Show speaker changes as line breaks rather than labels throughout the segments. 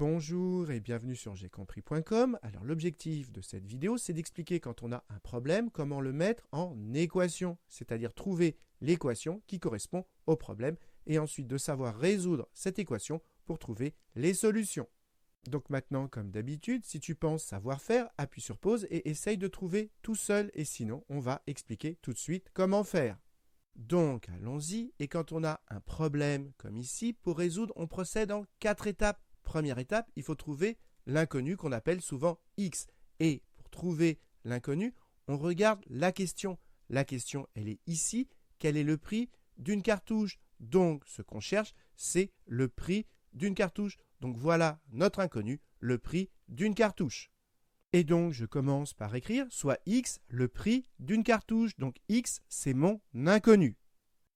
Bonjour et bienvenue sur jaicompris.com. Alors l'objectif de cette vidéo, c'est d'expliquer quand on a un problème, comment le mettre en équation, c'est-à-dire trouver l'équation qui correspond au problème et ensuite de savoir résoudre cette équation pour trouver les solutions. Donc maintenant, comme d'habitude, si tu penses savoir faire, appuie sur pause et essaye de trouver tout seul et sinon, on va expliquer tout de suite comment faire. Donc allons-y, et quand on a un problème comme ici, pour résoudre, on procède en 4 étapes. Première étape, il faut trouver l'inconnu qu'on appelle souvent x. Et pour trouver l'inconnu, on regarde la question. La question, elle est ici. Quel est le prix d'une cartouche? Donc, ce qu'on cherche, c'est le prix d'une cartouche. Donc, voilà notre inconnu, le prix d'une cartouche. Et donc, je commence par écrire soit x, le prix d'une cartouche. Donc, x, c'est mon inconnu.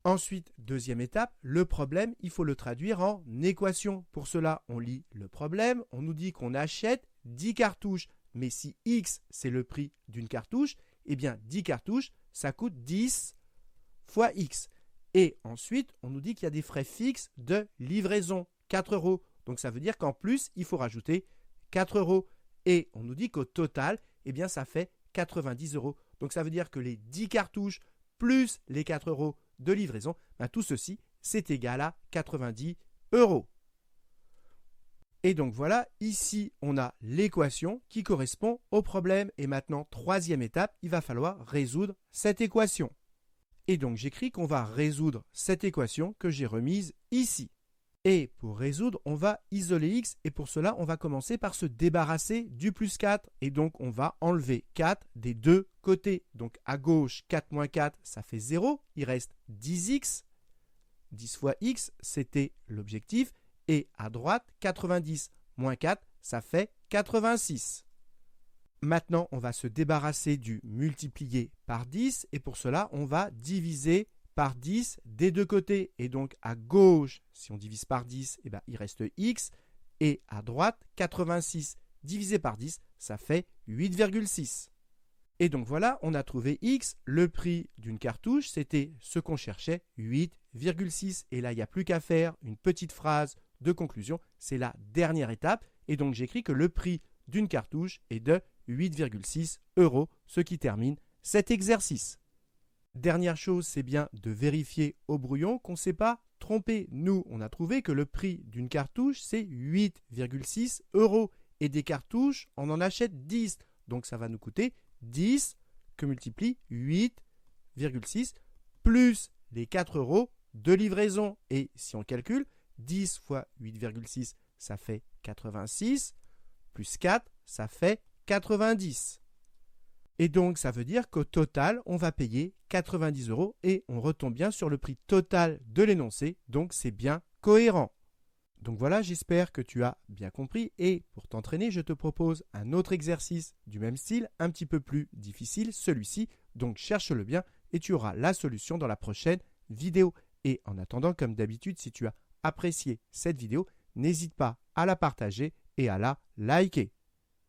Ensuite, deuxième étape, le problème, il faut le traduire en équation. Pour cela, on lit le problème, on nous dit qu'on achète 10 cartouches. Mais si x, c'est le prix d'une cartouche, eh bien 10 cartouches, ça coûte 10 fois x. Et ensuite, on nous dit qu'il y a des frais fixes de livraison, 4 €. Donc ça veut dire qu'en plus, il faut rajouter 4 €. Et on nous dit qu'au total, eh bien ça fait 90 €. Donc ça veut dire que les 10 cartouches plus les 4 € de livraison, tout ceci, c'est égal à 90 €. Et donc voilà, ici, on a l'équation qui correspond au problème. Et maintenant, troisième étape, il va falloir résoudre cette équation. Et donc, j'écris qu'on va résoudre cette équation que j'ai remise ici. Et pour résoudre, on va isoler x. Et pour cela, on va commencer par se débarrasser du plus 4. Et donc, on va enlever 4 des deux côtés. Donc, à gauche, 4 moins 4, ça fait 0. Il reste 10x. 10 fois x, c'était l'objectif. Et à droite, 90 moins 4, ça fait 86. Maintenant, on va se débarrasser du multiplié par 10. Et pour cela, on va diviser par 10 des deux côtés. Et donc, à gauche, si on divise par 10, il reste x. Et à droite, 86 divisé par 10, ça fait 8,6. Et donc voilà, on a trouvé x. Le prix d'une cartouche, c'était ce qu'on cherchait, 8,6. Et là, il n'y a plus qu'à faire une petite phrase de conclusion. C'est la dernière étape. Et donc, j'écris que le prix d'une cartouche est de 8,6 €, ce qui termine cet exercice. Dernière chose, c'est bien de vérifier au brouillon qu'on ne s'est pas trompé. Nous, on a trouvé que le prix d'une cartouche, c'est 8,6 €. Et des cartouches, on en achète 10. Donc, ça va nous coûter 10 que multiplie 8,6 plus les 4 € de livraison. Et si on calcule, 10 fois 8,6, ça fait 86, plus 4, ça fait 90. Et donc, ça veut dire qu'au total, on va payer 90 € et on retombe bien sur le prix total de l'énoncé. Donc, c'est bien cohérent. Donc voilà, j'espère que tu as bien compris. Et pour t'entraîner, je te propose un autre exercice du même style, un petit peu plus difficile, celui-ci. Donc, cherche-le bien et tu auras la solution dans la prochaine vidéo. Et en attendant, comme d'habitude, si tu as apprécié cette vidéo, n'hésite pas à la partager et à la liker.